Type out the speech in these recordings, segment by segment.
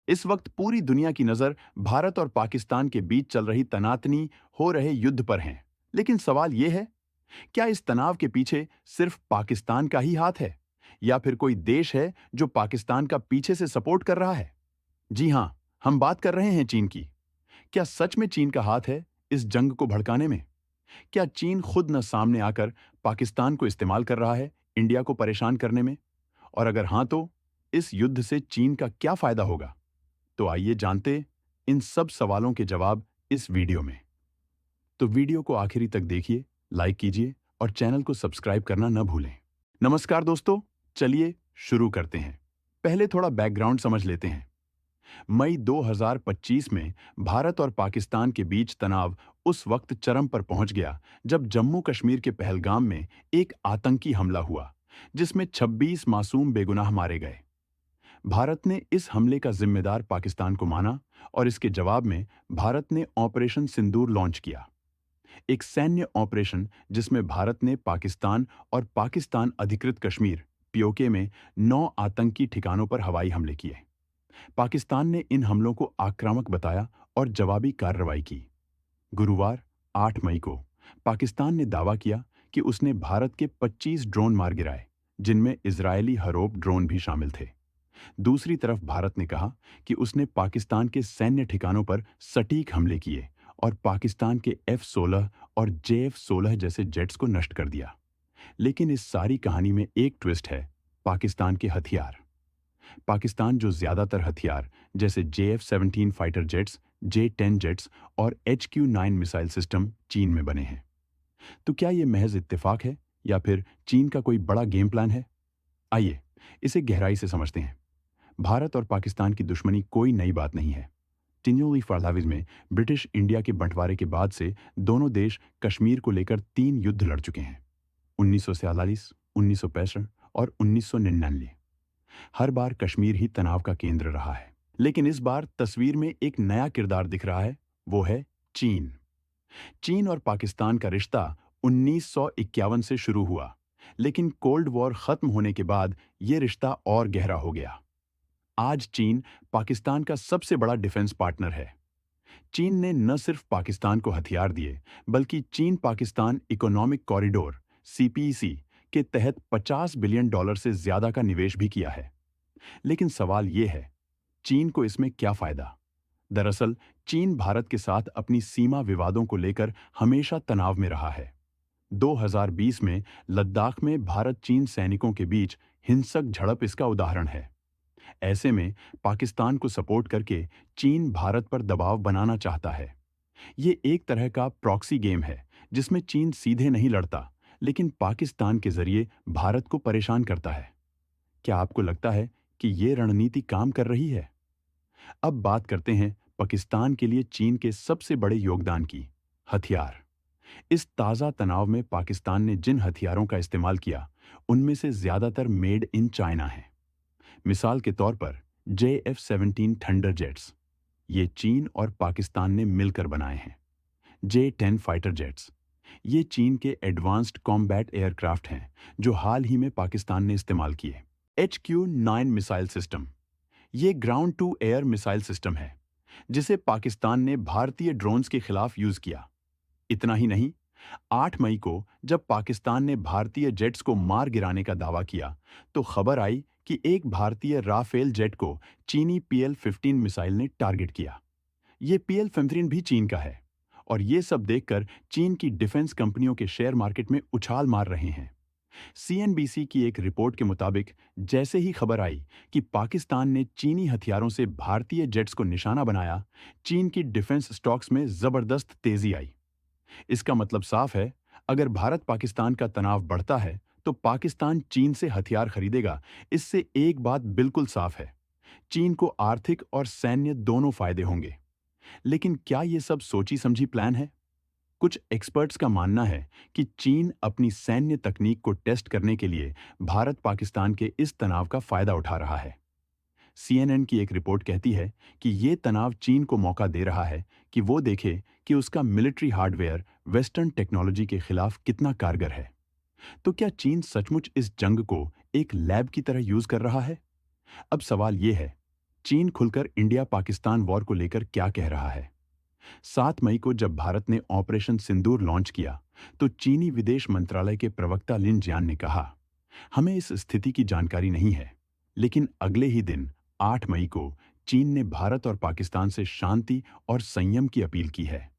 इस वक्त पूरी दुनिया की नजर भारत और पाकिस्तान के बीच चल रही तनातनी हो रहे युद्ध पर है। लेकिन सवाल यह है, क्या इस तनाव के पीछे सिर्फ पाकिस्तान का ही हाथ है या फिर कोई देश है जो पाकिस्तान का पीछे से सपोर्ट कर रहा है? जी हां, हम बात कर रहे हैं चीन की। क्या सच में चीन का हाथ है इस जंग को भड़काने में? क्या चीन खुद न सामने आकर पाकिस्तान को इस्तेमाल कर रहा है इंडिया को परेशान करने में? और अगर हां तो इस युद्ध से चीन का क्या फायदा होगा? तो आइए जानते इन सब सवालों के जवाब इस वीडियो में। तो वीडियो को आखिरी तक देखिए, लाइक कीजिए और चैनल को सब्सक्राइब करना न भूलें। नमस्कार दोस्तों, चलिए शुरू करते हैं। पहले थोड़ा बैकग्राउंड समझ लेते हैं। मई 2025 में भारत और पाकिस्तान के बीच तनाव उस वक्त चरम पर पहुंच गया जब जम्मू कश्मीर के पहलगाम में एक आतंकी हमला हुआ, जिसमें 26 मासूम बेगुनाह मारे गए। भारत ने इस हमले का जिम्मेदार पाकिस्तान को माना और इसके जवाब में भारत ने ऑपरेशन सिंदूर लॉन्च किया, एक सैन्य ऑपरेशन जिसमें भारत ने पाकिस्तान और पाकिस्तान अधिकृत कश्मीर पीओके में 9 आतंकी ठिकानों पर हवाई हमले किए। पाकिस्तान ने इन हमलों को आक्रामक बताया और जवाबी कार्रवाई की। गुरुवार 8 मई को पाकिस्तान ने दावा किया कि उसने भारत के 25 ड्रोन मार गिराए, जिनमें इजरायली हरोप ड्रोन भी शामिल थे। दूसरी तरफ भारत ने कहा कि उसने पाकिस्तान के सैन्य ठिकानों पर सटीक हमले किए और पाकिस्तान के F-16 और JF-16 जैसे जेट्स को नष्ट कर दिया। लेकिन इस सारी कहानी में एक ट्विस्ट है, पाकिस्तान के हथियार। पाकिस्तान जो ज्यादातर हथियार जैसे JF-17 fighter jets, J-10 jets और HQ-9 मिसाइल सिस्टम चीन में बने हैं। तो क्या ये महज इत्तेफाक है या फिर चीन का कोई बड़ा गेम प्लान है? आइए इसे गहराई से समझते हैं। भारत और पाकिस्तान की दुश्मनी कोई नई बात नहीं है। टिन्योली फॉरलाविज में ब्रिटिश इंडिया के बंटवारे के बाद से दोनों देश कश्मीर को लेकर 3 युद्ध लड़ चुके हैं, 1947, 1965 और 1999। हर बार कश्मीर ही तनाव का केंद्र रहा है। लेकिन इस बार तस्वीर में एक नया किरदार दिख रहा है, वो है चीन। चीन और पाकिस्तान का रिश्ता 1951 से शुरू हुआ, लेकिन कोल्ड वॉर खत्म होने के बाद यह रिश्ता और गहरा हो गया। आज चीन पाकिस्तान का सबसे बड़ा डिफेंस पार्टनर है। चीन ने न सिर्फ पाकिस्तान को हथियार दिए, बल्कि चीन पाकिस्तान इकोनॉमिक कॉरिडोर (CPEC) के तहत $50 बिलियन से ज्यादा का निवेश भी किया है। लेकिन सवाल यह है, चीन को इसमें क्या फायदा? दरअसल चीन भारत के साथ अपनी सीमा विवादों को लेकर हमेशा तनाव में रहा है। 2020 में लद्दाख में भारत चीन सैनिकों के बीच हिंसक झड़प इसका उदाहरण है। ऐसे में पाकिस्तान को सपोर्ट करके चीन भारत पर दबाव बनाना चाहता है। ये एक तरह का प्रॉक्सी गेम है, जिसमें चीन सीधे नहीं लड़ता, लेकिन पाकिस्तान के जरिए भारत को परेशान करता है। क्या आपको लगता है कि ये रणनीति काम कर रही है? अब बात करते हैं पाकिस्तान के लिए चीन के सबसे बड़े योगदान की, हथियार। इस ताज़ा तनाव में पाकिस्तान ने जिन हथियारों का इस्तेमाल किया, उनमें से ज्यादातर मेड इन चाइना हैं। मिसाल के तौर पर JF-17 थंडर जेट्स, ये चीन और पाकिस्तान ने मिलकर बनाए हैं। J-10 फाइटर जेट्स, ये चीन के एडवांस्ड कॉम्बैट एयरक्राफ्ट हैं, जो हाल ही में पाकिस्तान ने इस्तेमाल किए। HQ-9 मिसाइल सिस्टम, ये ground to air missile system है, जिसे पाकिस्तान ने भारतीय ड्रोन्स के खिलाफ यूज किया। इतना ही नहीं, 8 मई को जब पाकिस्तान ने भारतीय जेट्स को मार गिराने का दावा किया, तो खबर आई कि एक भारतीय राफेल जेट को चीनी PL-15 मिसाइल ने टारगेट किया। ये PL-15 भी चीन का है और ये सब देखकर चीन की डिफेंस कंपनियों के शेयर मार्केट में उछाल मार रहे हैं। CNBC की एक रिपोर्ट के मुताबिक जैसे ही खबर आई कि पाकिस्तान ने चीनी हथियारों से भारतीय जेट्स को निशाना बनाया, चीन की डिफेंस स्टॉक्स में जबरदस्त तेजी आई। इसका मतलब साफ है, अगर भारत पाकिस्तान का तनाव बढ़ता है, तो पाकिस्तान चीन से हथियार खरीदेगा। इससे एक बात बिल्कुल साफ है, चीन को आर्थिक और सैन्य दोनों फायदे होंगे। लेकिन क्या ये सब सोची समझी प्लान है? कुछ एक्सपर्ट्स का मानना है कि चीन अपनी सैन्य तकनीक को टेस्ट करने के लिए भारत पाकिस्तान के इस तनाव का फायदा उठा रहा है। CNN की एक रिपोर्ट कहती है कि ये तनाव चीन को मौका दे रहा है कि वो देखे कि उसका मिलिट्री हार्डवेयर वेस्टर्न टेक्नोलॉजी के खिलाफ कितना कारगर है। तो क्या चीन सचमुच इस जंग को एक लैब की तरह यूज कर रहा है? अब सवाल ये है, चीन खुलकर इंडिया पाकिस्तान वॉर को लेकर क्या कह रहा है? 7 मई को जब भारत ने ऑपरेशन सिंदूर लॉन्च किया, तो चीनी विदेश मंत्रालय के प्रवक्ता लिन जियान ने कहा, हमें इस स्थिति की जानकारी नहीं है। लेकिन अगले ही दिन 8 मई को चीन ने भारत और पाकिस्तान से शांति और संयम की अपील की है।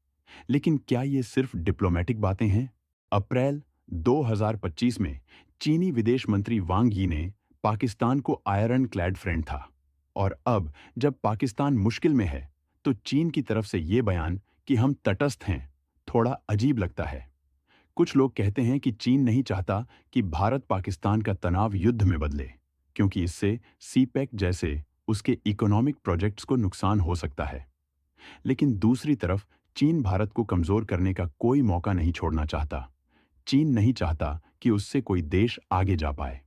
लेकिन क्या ये सिर्फ डिप्लोमेटिक बातें हैं? अप्रैल 2025 में चीनी विदेश मंत्री वांग यी ने पाकिस्तान को आयरन क्लैड फ्रेंड था, और अब जब पाकिस्तान मुश्किल में है, तो चीन की तरफ से ये बयान कि हम तटस्थ हैं, थोड़ा अजीब लगता है। कुछ लोग कहते हैं कि चीन नहीं चाहता कि भारत पाकिस्तान का तनाव युद्ध में बदले, क्योंकि इससे सीपेक जैसे उसके इकोनॉमिक प्रोजेक्ट्स को नुकसान हो सकता है। लेकिन दूसरी तरफ चीन भारत को कमजोर करने का कोई मौका नहीं छोड़ना चाहता। चीन नहीं चाहता कि उससे कोई देश आगे जा पाए।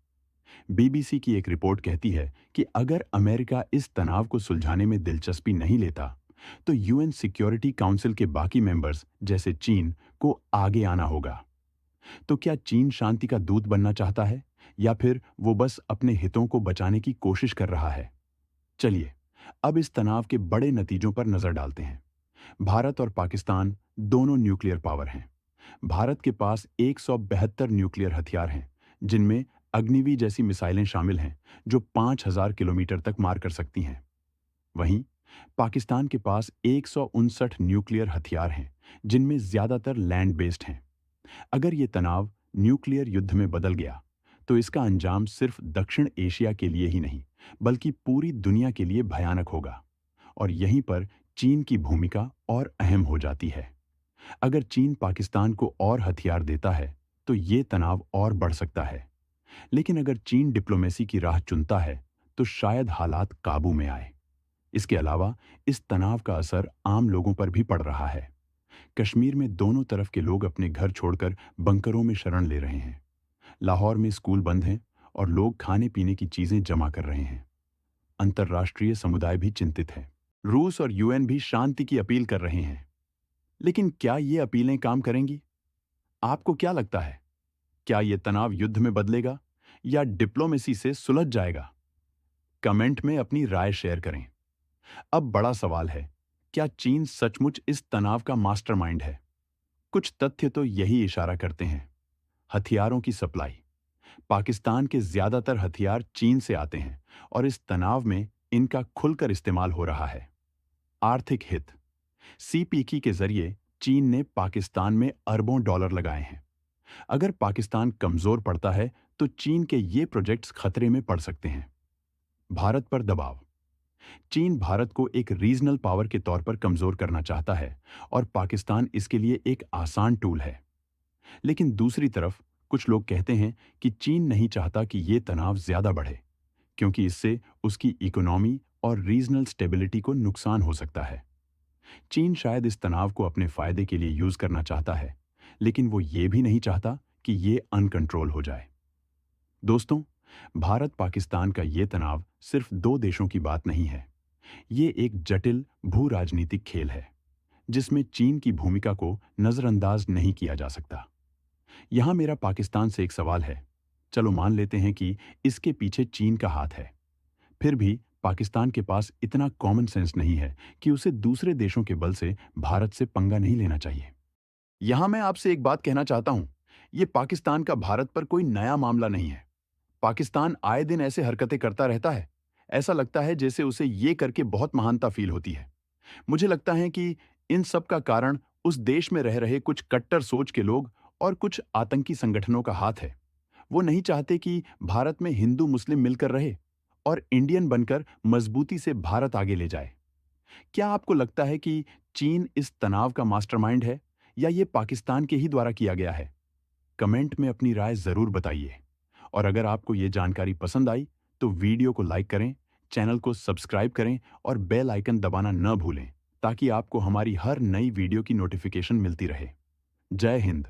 बीबीसी की एक रिपोर्ट कहती है कि अगर अमेरिका इस तनाव को सुलझाने में दिलचस्पी नहीं लेता, तो यूएन सिक्योरिटी काउंसिल के बाकी मेंबर्स जैसे चीन को आगे आना होगा। तो क्या चीन शांति का दूत बनना चाहता है, या फिर वो बस अपने हितों को बचाने की कोशिश कर रहा है? चलिए, अब इस तनाव के बड़े नतीजों पर नजर डालते हैं। भारत और पाकिस्तान दोनों न्यूक्लियर पावर हैं। भारत के पास 172 न्यूक्लियर हथियार हैं, जिनमें अग्निवी जैसी मिसाइलें शामिल हैं, जो 5000 किलोमीटर तक मार कर सकती हैं। वहीं पाकिस्तान के पास 159 न्यूक्लियर हथियार हैं, जिनमें ज्यादातर लैंड बेस्ड हैं। अगर ये तनाव न्यूक्लियर युद्ध में बदल गया, तो इसका अंजाम सिर्फ दक्षिण एशिया के लिए ही नहीं, बल्कि पूरी दुनिया के लिए भयानक होगा। और यहीं पर चीन की भूमिका और अहम हो जाती है। अगर चीन पाकिस्तान को और हथियार देता है, तो ये तनाव और बढ़ सकता है। लेकिन अगर चीन डिप्लोमेसी की राह चुनता है, तो शायद हालात काबू में आए। इसके अलावा इस तनाव का असर आम लोगों पर भी पड़ रहा है। कश्मीर में दोनों तरफ के लोग अपने घर छोड़कर बंकरों में शरण ले रहे हैं। लाहौर में स्कूल बंद हैं और लोग खाने पीने की चीजें जमा कर रहे हैं। अंतर्राष्ट्रीय समुदाय भी चिंतित है। रूस और यूएन भी शांति की अपील कर रहे हैं। लेकिन क्या ये अपीलें काम करेंगी? आपको क्या लगता है? क्या ये तनाव युद्ध में बदलेगा या डिप्लोमेसी से सुलझ जाएगा? कमेंट में अपनी राय शेयर करें। अब बड़ा सवाल है, क्या चीन सचमुच इस तनाव का मास्टरमाइंड है? कुछ तथ्य तो यही इशारा करते हैं। हथियारों की सप्लाई। पाकिस्तान के ज्यादातर हथियार चीन से आते हैं, और इस तनाव में इनका खुलकर इस्तेमाल हो रहा है। आर्थिक हित। सीपीकी के जरिए चीन ने पाकिस्तान में अरबों डॉलर लगाए हैं। अगर पाकिस्तान कमजोर पड़ता है, तो चीन के ये प्रोजेक्ट्स खतरे में पड़ सकते हैं। भारत पर दबाव। चीन भारत को एक रीजनल पावर के तौर पर कमजोर करना चाहता है, और पाकिस्तान इसके लिए एक आसान टूल है। लेकिन दूसरी तरफ कुछ लोग कहते हैं कि चीन नहीं चाहता कि ये तनाव ज्यादा बढ़े, क्योंकि इससे उसकी इकोनॉमी और रीजनल स्टेबिलिटी को नुकसान हो सकता है। चीन शायद इस तनाव को अपने फायदे के लिए यूज करना चाहता है, लेकिन वो ये भी नहीं चाहता कि ये अनकंट्रोल हो जाए। दोस्तों, भारत पाकिस्तान का ये तनाव सिर्फ दो देशों की बात नहीं है। ये एक जटिल भू राजनीतिक खेल है, जिसमें चीन की भूमिका को नजरअंदाज नहीं किया जा सकता। यहां मेरा पाकिस्तान से एक सवाल है। चलो मान लेते हैं कि इसके पीछे चीन का हाथ है। फिर भी पाकिस्तान के पास इतना कॉमन सेंस नहीं है कि उसे दूसरे देशों के बल से भारत से पंगा नहीं लेना चाहिए। यहां मैं आपसे एक बात कहना चाहता हूं। ये पाकिस्तान का भारत पर कोई नया मामला नहीं है। पाकिस्तान आए दिन ऐसे हरकतें करता रहता है। ऐसा लगता है जैसे उसे ये करके बहुत महानता फील होती है। मुझे लगता है कि इन सब का कारण उस देश में रह रहे कुछ कट्टर सोच के लोग और कुछ आतंकी संगठनों का हाथ है। वो नहीं चाहते कि भारत में हिंदू मुस्लिम मिलकर रहे और इंडियन बनकर मजबूती से भारत आगे ले जाए। क्या आपको लगता है कि चीन इस तनाव का मास्टरमाइंड है, या ये पाकिस्तान के ही द्वारा किया गया है? कमेंट में अपनी राय जरूर बताइए। और अगर आपको ये जानकारी पसंद आई, तो वीडियो को लाइक करें, चैनल को सब्सक्राइब करें और बेल आइकन दबाना न भूलें, ताकि आपको हमारी हर नई वीडियो की नोटिफिकेशन मिलती रहे। जय हिंद।